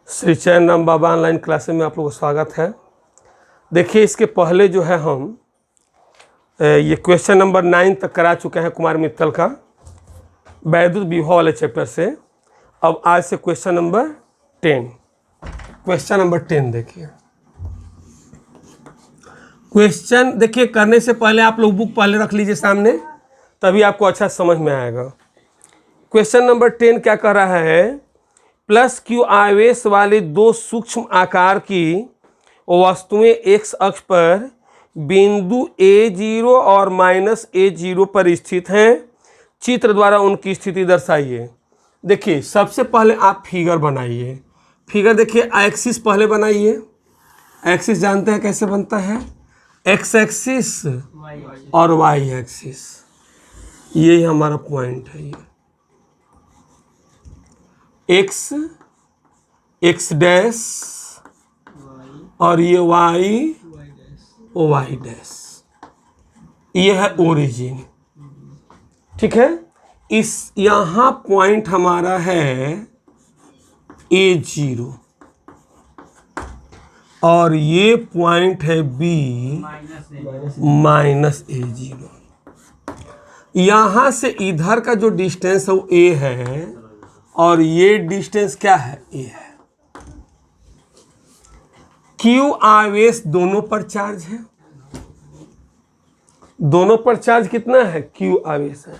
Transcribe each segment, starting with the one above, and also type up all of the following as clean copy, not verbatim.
श्री चैन राम बाबा online classes में आप लोगों का स्वागत है। देखिए, इसके पहले जो है हम ये क्वेश्चन नंबर 9 तक करा चुके हैं कुमार मित्तल का वैद्युत विभव वाले चैप्टर से। अब आज से क्वेश्चन नंबर 10। क्वेश्चन नंबर 10 देखिए। क्वेश्चन देखिए, करने से पहले आप लोग बुक पहले रख लीजिए सामने, तभी आपको अच्छा समझ में आएगा। क्वेश्चन नंबर 10 क्या कर रहा है, प्लस क्यू आवेश वाली दो सूक्ष्म आकार की वस्तुएं एक्स अक्ष पर बिंदु A0 और -A0 पर स्थित हैं। चित्र द्वारा उनकी स्थिति दर्शाइए। देखिए, सबसे पहले आप फिगर बनाइए। फिगर देखिए, एक्सिस पहले बनाइए। एक्सिस जानते हैं कैसे बनता है, एक्स एक्सिस और वाई एक्सिस। यही हमारा पॉइंट है। ये एक्स डैश और ये वाई डैश, ये है ओरिजिन। ठीक है, इस यहाँ पॉइंट हमारा है A0 और ये पॉइंट है B -A0। यहाँ से इधर का जो डिस्टेंस है वो A है और ये डिस्टेंस क्या है, A है। Q आवेश दोनों पर चार्ज है। दोनों पर चार्ज कितना है, Q आवेश है।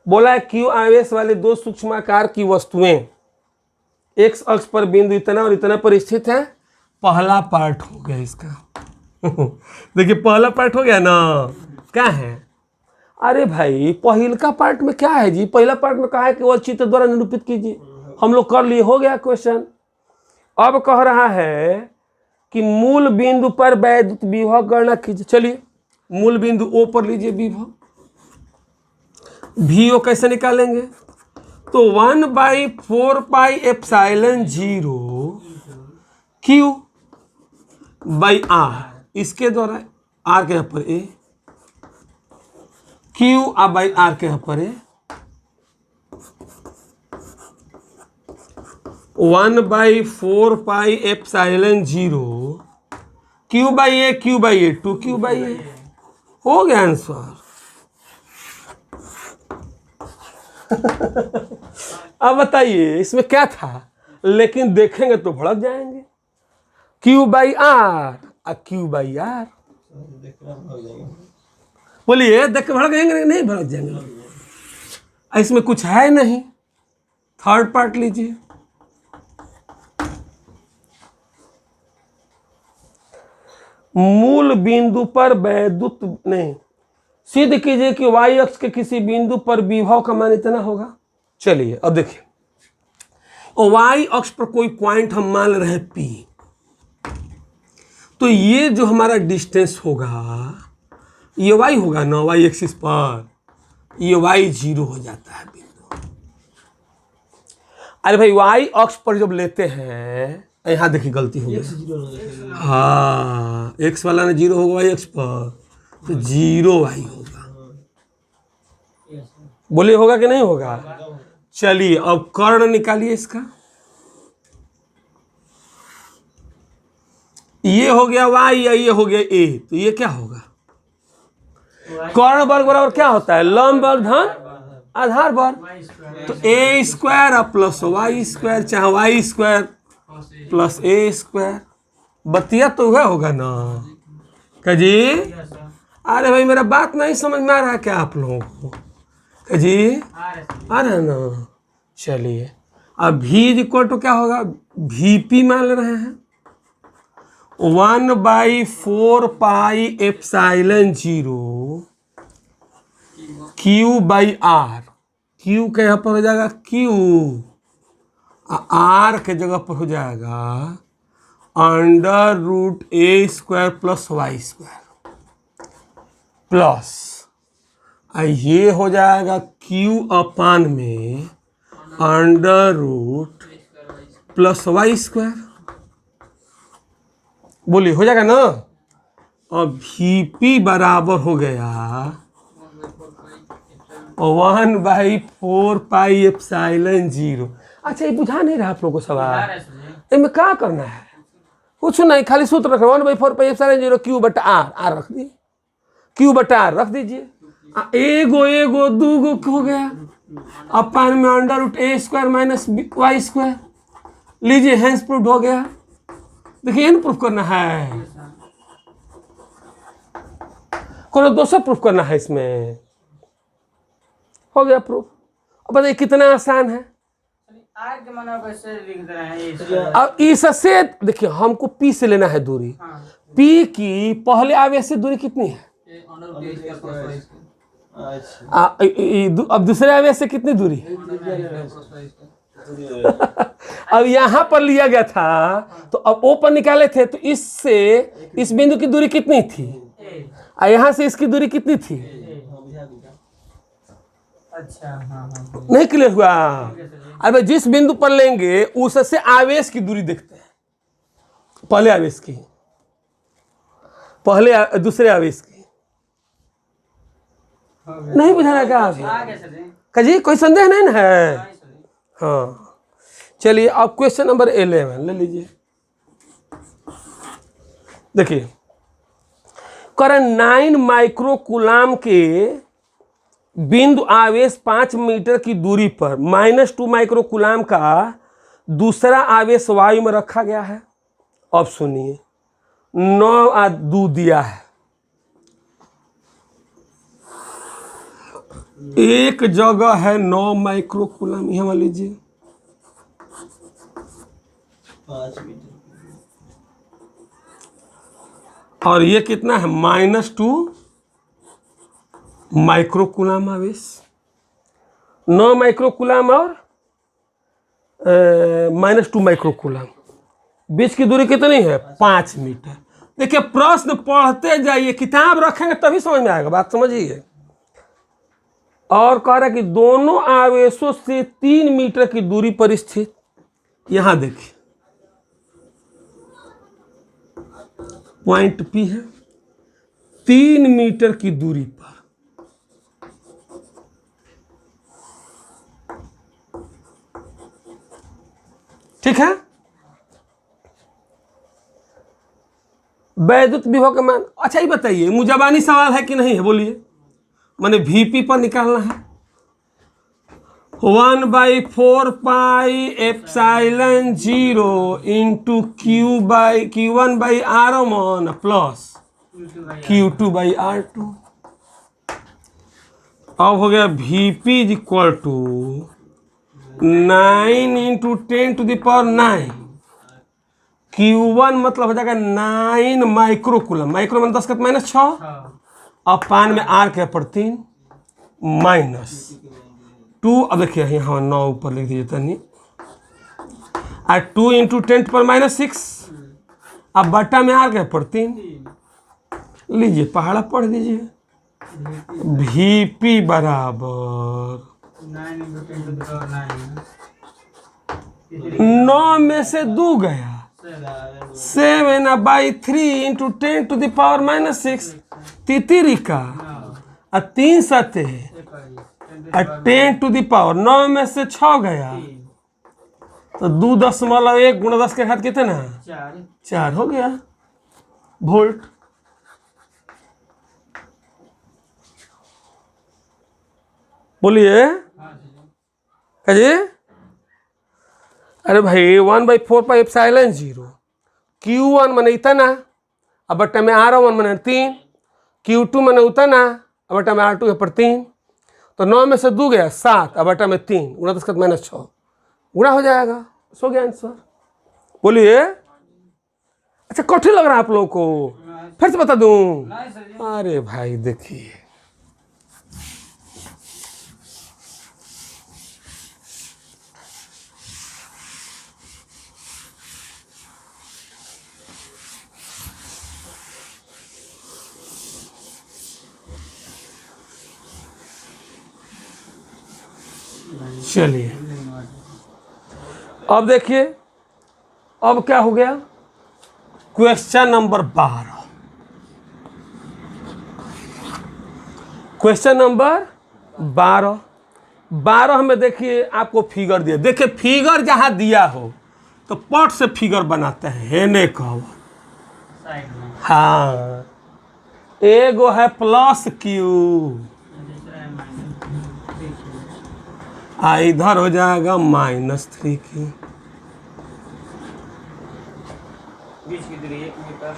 बोला है Q आवेश वाले दो सूक्ष्माकार की वस्तुएं एक्स अक्ष पर बिंदु इतना और इतना पर स्थित है। पहला पार्ट हो गया इसका। देखिए, पहला पार्ट हो गया ना। क्या है, अरे भाई पहिल का पार्ट में क्या है जी, पहला पार्ट में कहा है कि वह चित्र द्वारा निरूपित कीजिए। हम लोग कर लिए, हो गया क्वेश्चन। अब कह रहा है कि मूल बिंदु पर वैद्युत विभव गणना कीजिए। चलिए, मूल बिंदु O पर लीजिए विभव। VO कैसे निकालेंगे, तो 1/4πε0 Q/R, इसके द्वारा R के यहाँ पर A, Q/R के यहाँ पर A 1/4πε0 Q/A 2Q/A। हो गया आंसर। अब बताइए इसमें क्या था, लेकिन देखेंगे तो भड़क जाएंगे। Q/R और Q/R, बोलिए, देख के भड़क जाएंगे, नहीं भड़क जाएंगे। इसमें कुछ है नहीं। थर्ड पार्ट लीजिए। मूल बिंदु पर वैद्युत नहीं, सिद्ध कीजिए कि वाई अक्ष के किसी बिंदु पर विभव का मान इतना होगा। चलिए अब देखिए, वाई अक्ष पर कोई पॉइंट हम मान रहे हैं P, तो ये जो हमारा डिस्टेंस होगा ये वाई होगा ना, वाई एक्सिस पर ये y0 हो जाता है बिंदु। अरे भाई, वाई अक्ष पर जब लेते हैं, यहाँ देखिए गलती हो गई। हाँ, एक्स वाला ने 0 होगा वाई अक्ष पर, तो 0 वाई होगा। बोलिए, होगा कि नहीं होगा। चलिए अब कर्ण निकालिए इसका। ये हो गया y या ये हो गया A, तो ये क्या होगा, कर्ण वर्ग बराबर क्या होता है, लंब वर्ग धन आधार वर्ग। तो A² प्लस y², चाहे y² प्लस A²। बतिया तो वह होगा ना क्या जी। अरे भाई, मेरा बात नहीं समझ में आ रहा है क्या आप लोगों को, क्या जी आ रहा है ना। चलिए, अब V क्या होगा, VP मान ले रहे हैं। 1/4πε0 Q/R। Q के यहाँ पर हो जाएगा Q, R के जगह पर हो जाएगा √A² प्लस y² प्लस ये हो जाएगा Q/, में √ प्लस y²। बोलिए, हो जाएगा ना। अब VP बराबर हो गया 1/4πε0। अच्छा, ये बुझा नहीं रहा आप लोगों को सवाल। इनमें क्या करना है, कुछ नहीं, खाली सूत्र रखना 1/4πε0 Q बटा आर रख दिए, Q बटा आर रख दीजिए। एगो एगो दूगो हो गया, अपन में √a² - y², लीजिए हैंस प्रूफ हो गया। देखिए इन प्रूफ करना है, कोई दूसरा प्रूफ करना है, इसमें हो गया प्रूफ। अब बताइए कितना आसान है। आर के माना वैसे लिख दे रहे हैं। अब इससे देखिए हमको P से लेना है दूरी, P की पहले आवेश से दूरी कितनी है, अब दूसरे आवेश से कितनी दूरी अब यहाँ पर लिया गया था तो अब O पर निकाले थे, तो इससे इस बिंदु की दूरी कितनी थी, और यहाँ से इसकी दूरी कितनी थी। अच्छा हाँ, नहीं क्लियर हुआ। अब जिस बिंदु पर लेंगे उससे आवेश की दूरी देखते हैं, पहले आवेश की, पहले दूसरे आवेश की। नहीं बुझाना क्या जी, कोई संदेह नहीं ना है। हाँ चलिए अब क्वेश्चन नंबर 11 ले लीजिए। देखिए करंट 9 माइक्रोकूलाम के बिंदु आवेश 5 मीटर की दूरी पर -2 माइक्रोकूलाम का दूसरा आवेश वायु में रखा गया है। अब सुनिए 9 दिया है, एक जगह है 9 माइक्रोकूलाम, यहाँ लीजिए 5 मीटर, और ये कितना है -2 माइक्रोकूलाम आवेश, 9 माइक्रोकूलाम और -2 माइक्रोकूलाम, बीच की दूरी कितनी है 5 मीटर। देखिए प्रश्न पढ़ते जाइए, किताब रखेंगे तभी समझ में आएगा, बात समझिए। और कह रहा है कि दोनों आवेशों से 3 मीटर की दूरी पर स्थित, यहां देखिए पॉइंट P है, 3 मीटर की दूरी पर, ठीक है। वैद्युत विभव का मान, अच्छा ये बताइए मुजबानी सवाल है कि नहीं है, बोलिए, माने VP पर निकालना है। 1/4πε0 इंटू Q1/R1 प्लस Q2/R2। अब हो गया VP = 9 इंटू 10⁹ Q1 मतलब हो जाएगा 9 माइक्रोकूलम, माइक्रो में 10⁻⁶, अब पान में R के पर 3 -2। अब देखिए यहाँ 9 ऊपर लिख दीजिए तनी, और 2 इंटू 10⁻⁶, अब बट्टा में R के पर 3, लीजिए पहाड़ा पढ़ दीजिए। VP बराबर 9 में से 2 गया, 7/3 इंटू 10⁻⁻⁶, तितिरी का, और 3 7 10⁻, 9 में से 6 गया, तो 2.1 × 10 के घात कितना 4 हो गया वोल्ट। बोलिए जी, अरे भाई 1/4πε0 Q1 मैंने इतना, अब बट्टा में R1 मैंने 3, Q2 मैंने उतना, अब बट्टा में R2 पर 3, तो 9 में से 2 गया 7, अब बट्टा में 3 × 10⁻⁶, गुणा हो जाएगा, सो गया आंसर। बोलिए, अच्छा कठिन लग रहा है आप लोगों को, फिर से बता दूं? अरे भाई देखिए, चलिए अब देखिए, अब क्या हो गया, क्वेश्चन नंबर 12। क्वेश्चन नंबर 12 में देखिए आपको फिगर दिया, देखिए फिगर जहां दिया हो तो पट से फिगर बनाते हैं हेने कवर। साइड में हाँ, एगो है प्लस क्यू, दूसरा है -3Q। आ इधर हो जाएगा -3Q। बीच की दूरी 1 मीटर।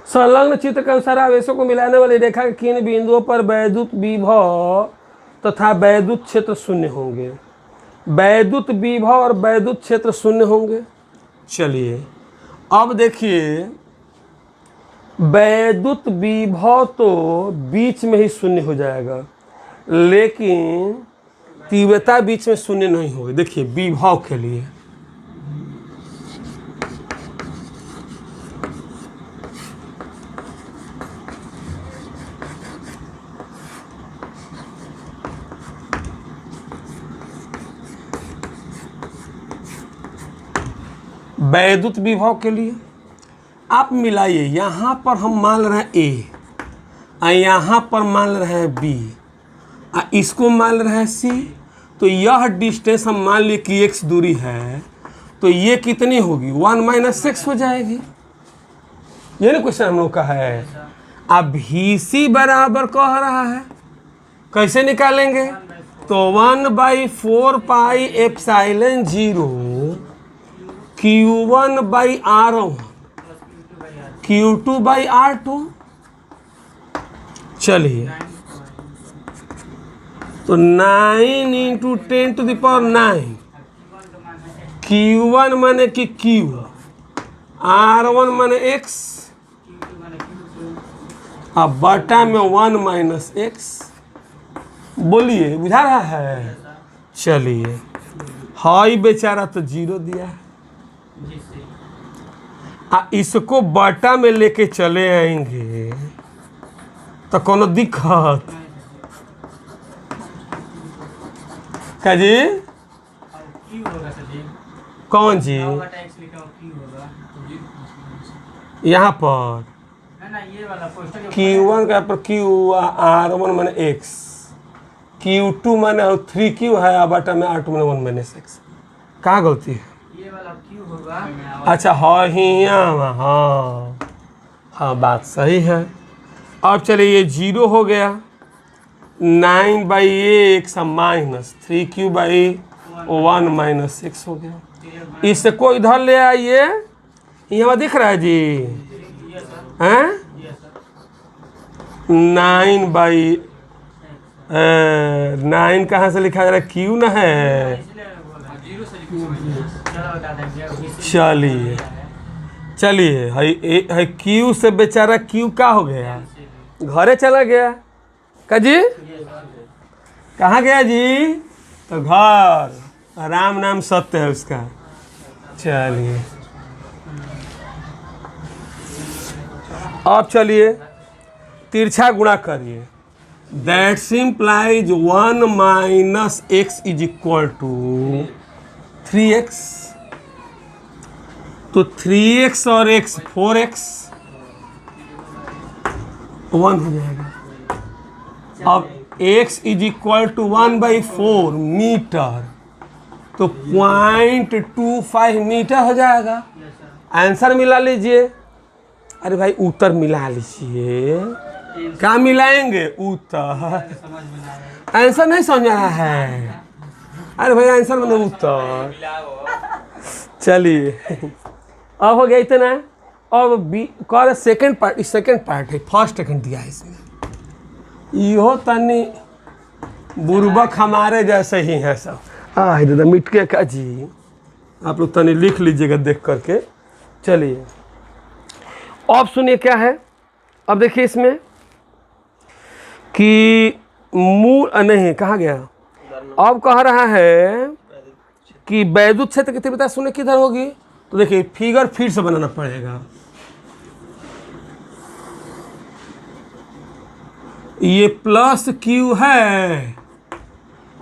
संलग्न चित्र के अनुसार आवेशों को मिलाने वाली रेखा के किन बिंदुओं पर वैद्युत विभव तथा वैद्युत क्षेत्र शून्य होंगे। वैद्युत विभव और वैद्युत क्षेत्र शून्य होंगे। चलिए अब देखिए, वैद्युत विभव तो बीच में ही शून्य हो जाएगा, लेकिन तीव्रता बीच में शून्य नहीं होगी। देखिए विभव के लिए वैद्युत विभव के लिए आप मिलाइए, यहाँ पर हम मान रहे हैं ए, और यहाँ पर मान रहे हैं बी, और इसको मान रहे हैं सी। तो यह डिस्टेंस हम मान लिए कि x दूरी है, तो ये कितनी होगी 1 - x हो जाएगी। ये ना क्वेश्चन हम लोग का है। अब VC बराबर कह रहा है, कैसे निकालेंगे? तो 1/4 पाई एप्सिलॉन 0 Q1/R1 Q2/R2। चलिए, तो 9 × 10⁹ Q1 माने कि Q, R1 माने X, अब बटा में 1 - x। बोलिए बुझा रहा है? चलिए, हाई बेचारा तो 0 दिया है, इसको बटा में लेके चले आएंगे तो कोनो दिक्कत क्या जी? Q होगा सर जी। कौन जी? X लिखा हो Q होगा यहाँ पर है ना, ये वाला पोस्टर Q1 का पर Q, R1 माने X, Q2 माने 3Q है, और बटा में R2 माने 1 - x। कहाँ गलती है? ये वाला Q होगा। अच्छा हाँ हाँ हाँ, बात सही है। अब चलिए, ये 0 हो गया, 9/x माइनस 3Q/1 - x हो गया। इसको इधर ले आइए, यहाँ दिख रहा है जी, हैं 9 कहाँ से लिखा जा रहा है? Q ना है। चलिए चलिए, है Q से बेचारा Q का हो गया, घरे चला गया का जी? कहाँ गया जी? तो घर, राम नाम सत्य है उसका। चलिए अब चलिए तिरछा गुणा करिए। That simplifies 1 - x = 3x। तो 3x और x 4x 1 हो जाएगा। अब x = 1/4 मीटर, तो 0.25 मीटर हो जाएगा। आंसर मिला लीजिए। अरे भाई उत्तर मिला लीजिए। क्या मिलाएंगे? उत्तर। आंसर नहीं समझ रहा है? अरे भाई आंसर मतलब उत्तर। चलिए अब हो गया इतना। अब बी कर सेकंड पार्ट, सेकंड पार्ट है, फर्स्ट सेकंड दिया है इसमें। इहो तनी बुर्बक हमारे जैसे ही हैं सब। दादा मिटके का जी, आप लोग तनी लिख लीजिएगा देख करके। चलिए अब सुनिए क्या है। अब देखिए इसमें कि मूल नहीं कहा गया। अब कह रहा है कि वैद्युत क्षेत्र की तीव्रता शून्य किधर होगी। तो देखिए फिगर फिर से बनाना पड़ेगा। ये +Q है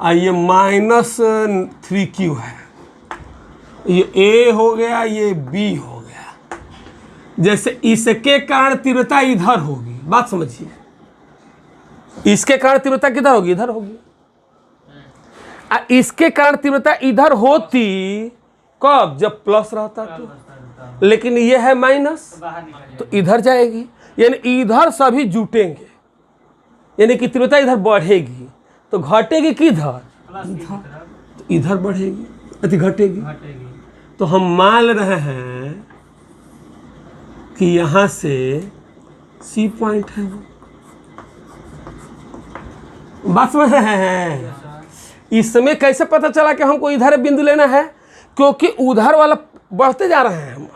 और ये -3Q है। ये A हो गया, ये B हो गया। जैसे इसके कारण तीव्रता इधर होगी, बात समझिए। इसके कारण तीव्रता किधर होगी, इधर होगी। इसके कारण तीव्रता इधर होती कब, जब प्लस रहता तो, लेकिन ये है माइनस तो इधर जाएगी, यानी इधर सभी जुटेंगे, यानी कि तीव्रता इधर बढ़ेगी तो घटेगी किधर, तो इधर बढ़ेगी अति घटेगी। तो हम मान रहे हैं कि यहाँ से सी पॉइंट है, वो बात समझ रहे हैं। इसमें कैसे पता चला कि हमको इधर बिंदु लेना है, क्योंकि उधर वाला बढ़ते जा रहे हैं हम।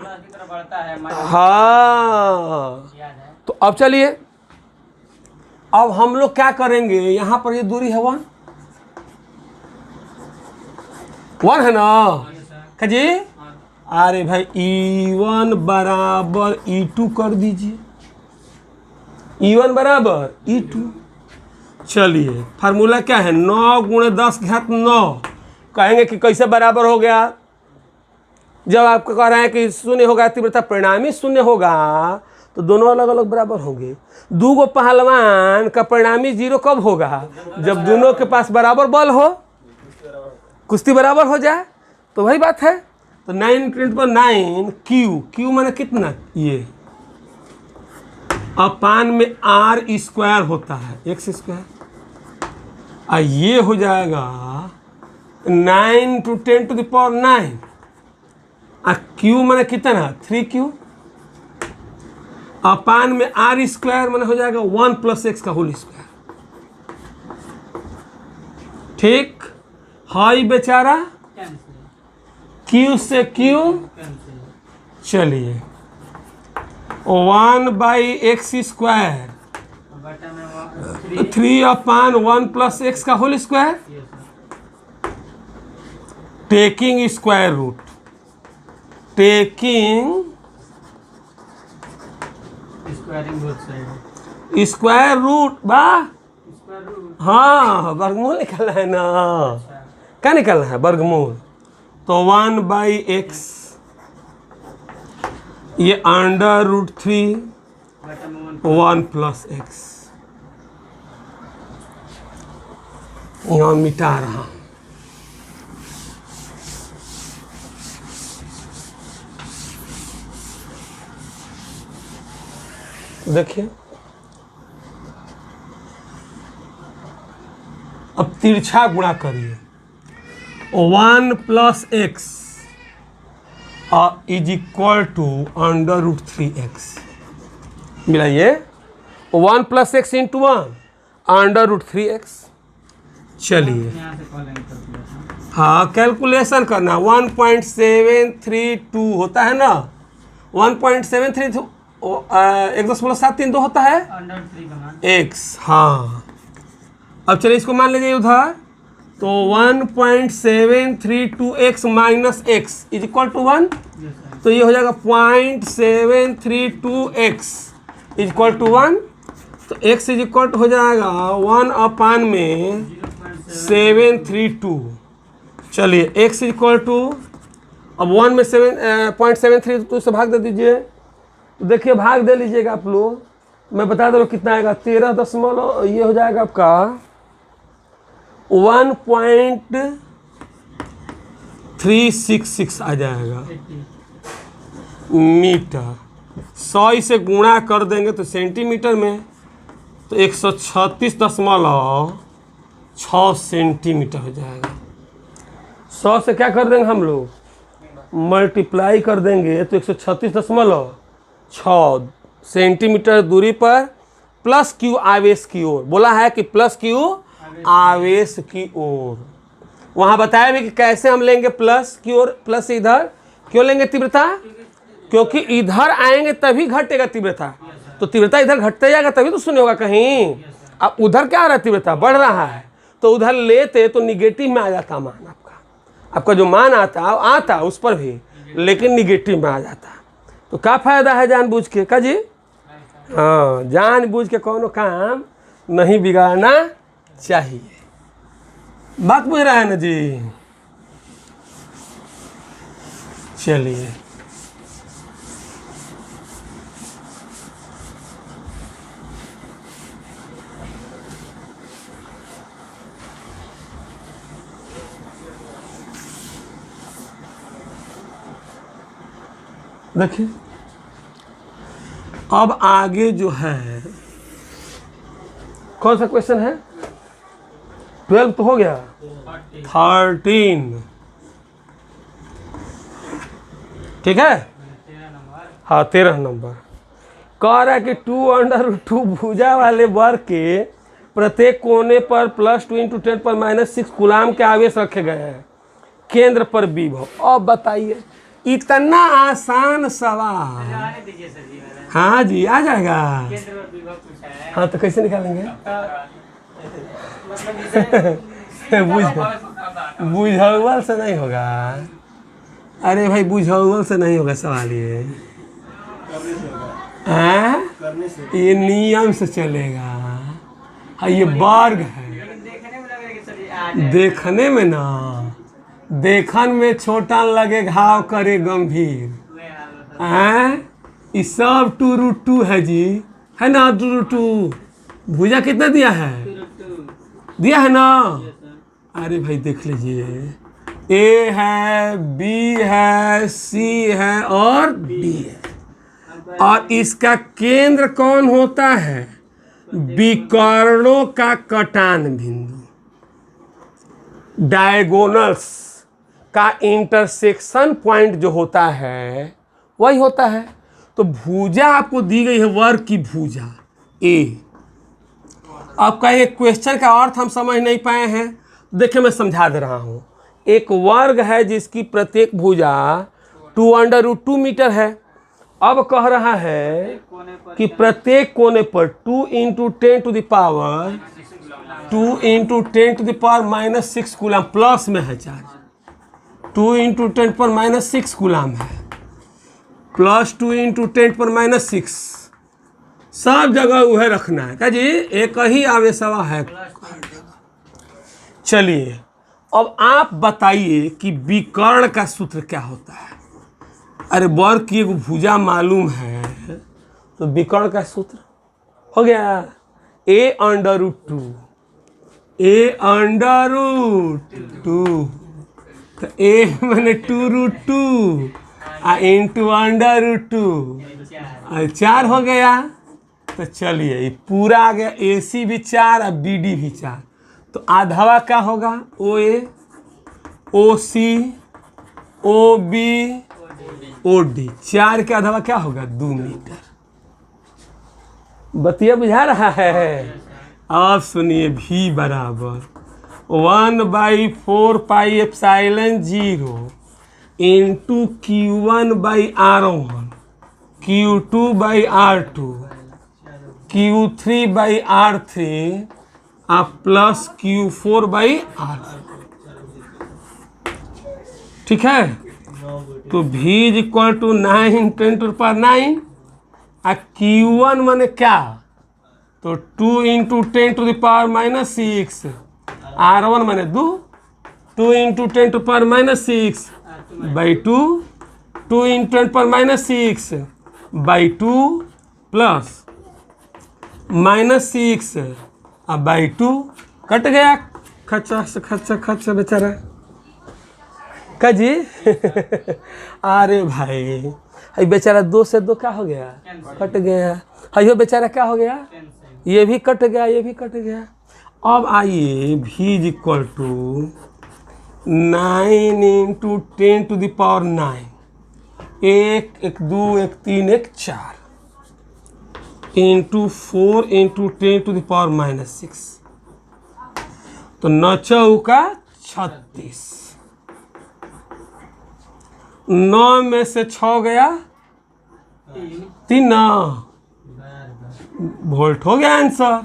हाँ, तो अब चलिए, अब हम लोग क्या करेंगे, यहाँ पर ये दूरी है 1 है ना जी। अरे भाई E1 बराबर E2 कर दीजिए, E1 बराबर E2। चलिए फार्मूला क्या है, 9 गुणे 10 घात 9। कहेंगे कि कैसे बराबर हो गया, जब आपको कह रहे हैं कि शून्य होगा, तीव्रता परिणामी शून्य होगा तो दोनों अलग अलग बराबर होंगे। दो गो पहलवान का परिणामी 0 कब होगा, जब दोनों के पास बराबर बल हो, कुश्ती बराबर हो जाए, तो वही बात है। तो 9 × 9 क्यू माने कितना, ये अपान में r² होता है, x², और ये हो जाएगा 9 × 10⁹, और क्यू माने कितना, 3q, अपान में r² माने हो जाएगा 1 + x²। ठीक, हाई बेचारा Q से Q, चलिए 1/x², 3/1 + x², taking square root, square root बा, हाँ वर्गमूल निकलना है ना, क्या निकलना है, वर्गमूल। तो 1/x, ये √3 1 + x, यहाँ मिटा रहा हूँ। देखिए अब तिरछा गुणा करिए, 1 + x = √3x, मिलाइए 1 + x × 1 √3x। चलिए हाँ कैलकुलेशन करना, 1.732 होता है ना, 1.732 1.732 होता है x। हाँ अब चलिए इसको मान लीजिए उधर, तो 1.732x - x = 1, तो ये हो जाएगा 0.732x = 1, तो x हो जाएगा 1/732। चलिए x अब 1 में 0.732 से भाग दे दीजिए, देखिए भाग दे लीजिएगा आप लोग, मैं बता दे रहा हूँ कितना आएगा, 13 दशमलव, ये हो जाएगा आपका 1.366 आ जाएगा मीटर। 100 इसे गुणा कर देंगे तो सेंटीमीटर में, तो 136.6 सेंटीमीटर हो जाएगा। 100 से क्या कर देंगे हम लोग, मल्टीप्लाई कर देंगे तो 136.6 सेंटीमीटर दूरी पर प्लस q आवेश की ओर, बोला है कि प्लस q आवेश की ओर। वहाँ बताया भी कि कैसे हम लेंगे प्लस की ओर, प्लस इधर क्यों लेंगे तीव्रता, क्योंकि इधर आएंगे तभी घटेगा तीव्रता, तो तीव्रता इधर घटते जाएगा तभी तो शून्य होगा कहीं। अब उधर क्या आ रहा है, तीव्रता बढ़ रहा है, तो उधर लेते तो निगेटिव में आ जाता मान, आपका जो मान आता उस पर भी, लेकिन निगेटिव में आ जाता। तो क्या फायदा है जानबूझ के, का जी, हाँ जानबूझ के कोनो काम नहीं बिगाड़ना चाहिए, बात बुझ रहा है ना जी। चलिए देखिए अब आगे जो है कौन सा क्वेश्चन है? 12 तो हो गया, 13 ठीक है। हाँ 13 नंबर कह रहा है कि 2√2 भुजा वाले वर्ग के प्रत्येक कोने पर +2 × 10 पर -6 कूलाम के आवेश रखे गए हैं, केंद्र पर विभव। अब बताइए, इतना आसान सवाल। जवानी दीजिए सर जी वाला। हाँ जी आ जाएगा। केंद्र पर विभव पूछा है। हाँ तो कैसे निकालेंगे? मतलब इसे बुझौल से नहीं होगा। अरे भाई बुझौल से नहीं होगा सवाल ये। करने से होगा, हैं? करने से। ये नियम से चलेगा। हाँ ये वर्ग है। लेकिन देखने में लग रहा है कि सर जी आ जाए। देखने में ना, देखन में छोटा लगे घाव करे गंभीर। वही हाल है। हैं? ये सब 2√2 है जी, है ना? 2√2 भुजा कितना दिया है? दिया है ना? अरे भाई देख लीजिए, ए है, बी है, सी है और डी है। और इसका केंद्र कौन होता है? विकर्णों का कटान बिंदु, डायगोनल्स का इंटरसेक्शन पॉइंट जो होता है वही होता है। तो भुजा आपको दी गई है, वर्ग की भुजा ए। अब कहीं क्वेश्चन का अर्थ हम समझ नहीं पाए हैं, देखिए मैं समझा दे रहा हूँ। एक वर्ग है जिसकी प्रत्येक भुजा 2√2 मीटर है। अब कह रहा है कोने पर कि प्रत्येक कोने पर 2 × 10⁻² 2 × 10⁻⁻6 कूलाम, प्लस में है चार्ज। 2 × 10⁻⁻6 कूलाम है, प्लस 2 × 10⁻⁻6। सब जगह वह रखना है क्या जी? एक ही आवेशवा है। चलिए अब आप बताइए कि विकर्ण का सूत्र क्या होता है? अरे वर्ग की एक भुजा मालूम है तो विकर्ण का सूत्र हो गया a√2, तो a मैंने 2√2 इंटू √2 4 हो गया। तो चलिए ये पूरा आ गया, AC भी 4 और BD भी 4। तो आधावा क्या होगा? OA, OC, OB, OD। 4 के आधावा क्या होगा? 2 मीटर। बतिया बुझा रहा है? अब सुनिए, V बराबर 1/4πε0 into Q1/R1, Q2/R2, Q3/R3 plus Q4/R4। ठीक है? तो V = 9 × 10⁹ और Q1 माने क्या? तो 2 × 10⁻⁻6, R1 माने 2, 2 × 10⁻⁻6 by 2, 2 × 10⁻⁻6 by 2 प्लस -6 अब बाई 2 कट गया। खच्चा से खच्चा बेचारा का जी। अरे भाई ये बेचारा 2 से 2 क्या हो गया? कट गया। ये बेचारा क्या हो गया? ये भी कट गया, ये भी कट गया। अब आइए V = 9 × 10⁹ 1, 1, 2, 1, 3, 1, 4 इंटू 4 × 10⁻⁻6। तो 9 चौका 36, 9 में से 6 गया 3 वोल्ट हो गया आंसर।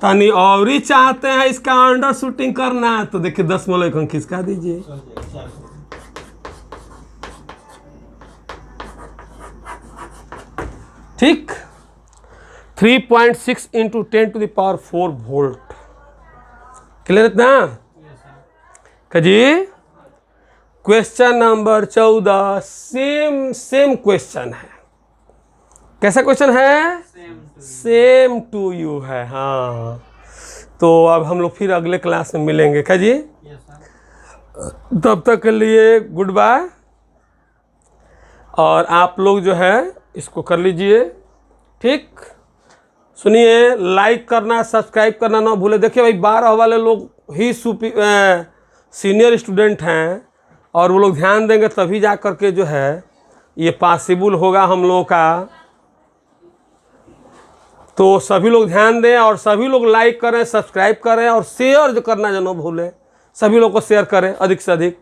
तनी और ही चाहते हैं इसका अंडर शूटिंग करना तो देखिए 10 खिसका दीजिए। ठीक, 3.6 × 10⁴ वोल्ट। क्लियर इतना? जी क्वेश्चन नंबर 14 सेम क्वेश्चन है। कैसा क्वेश्चन है? सेम टू यू है। हाँ तो अब हम लोग फिर अगले क्लास में मिलेंगे क्या जी? तब तक के लिए गुड बाय। और आप लोग जो है इसको कर लीजिए। ठीक, सुनिए, लाइक करना, सब्सक्राइब करना ना भूले। देखिए भाई 12 वाले लोग ही सीनियर स्टूडेंट हैं और वो लोग ध्यान देंगे तभी जा कर के जो है ये पॉसिबल होगा हम लोगों का। तो सभी लोग ध्यान दें और सभी लोग लाइक करें, सब्सक्राइब करें और शेयर जो करना जो ना भूलें। सभी लोग को शेयर करें अधिक से अधिक।